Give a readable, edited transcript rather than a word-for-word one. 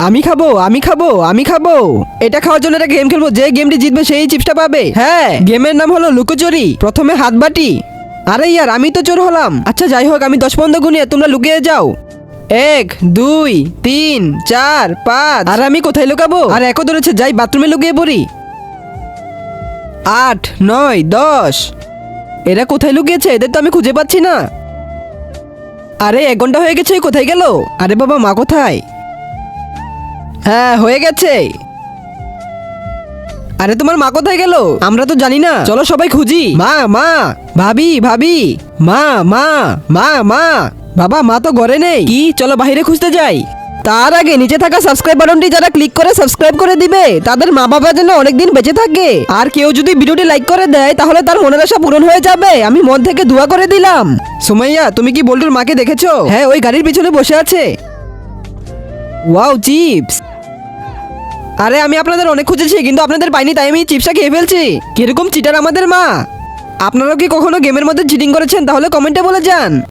আমি খাবো আমি খাবো আমি খাবো। এটা খাওয়ার জন্য একটা গেম খেলবো, যে গেমটি জিতবে সেই চিপসটা পাবে। হ্যাঁ, গেমের নাম হলো লুকোচুরি। প্রথমে হাত বাটি। আরে ইয়ার, আমি তো চোর হলাম। আচ্ছা যাই হোক, আমি 10 পর্যন্ত গুনিয়ে তোমরা লুকিয়ে যাও। 1 2 3 4 5। আর আমি কোথায় লুকাবো? আর একও ধরেছে, যাই বাথরুমে লুকিয়ে পড়ি। 8 9 10। এরা কোথায় লুকিয়েছে? এদের তো আমি খুঁজে পাচ্ছি না। আরে 1 ঘন্টা হয়ে গেছে, কোথায় গেল? আরে বাবা, মা কোথায়? হ্যাঁ, হয়ে গেছে। আরে তোমার মা কোথায় গেল? আমরা তো জানি না, চলো সবাই খুঁজি। মা মা, ভাবি ভাবি, মা মা মা মা। বাবা, মা তো ঘরে নেই। কি, চলো বাইরে খুঁজতে যাই। তার আগে নিচে থাকা সাবস্ক্রাইব বাটনটি যারা ক্লিক করে সাবস্ক্রাইব করে দিবে, তাদের মা বাবা যেন অনেকদিন বেঁচে থাকে। আর কেউ যদি ভিডিওটি লাইক করে দেয়, তাহলে তার মনের আশা পূরণ হয়ে যাবে। আমি মন থেকে দোয়া করে দিলাম। সুমাইয়া, তুমি কি বল্টুর মাকে দেখেছো? হ্যাঁ, ওই গাড়ির পিছনে বসে আছে। Wow, chips. আরে আমি আপনাদের অনেক খুঁজেছি, কিন্তু আপনাদের পাইনি, তাই আমি চিপসটা খেয়ে ফেলছি। কিরকম চিটার আমাদের মা। আপনারাও কি কখনো গেমের মধ্যে চিটিং করেছেন? তাহলে কমেন্টে বলে যান।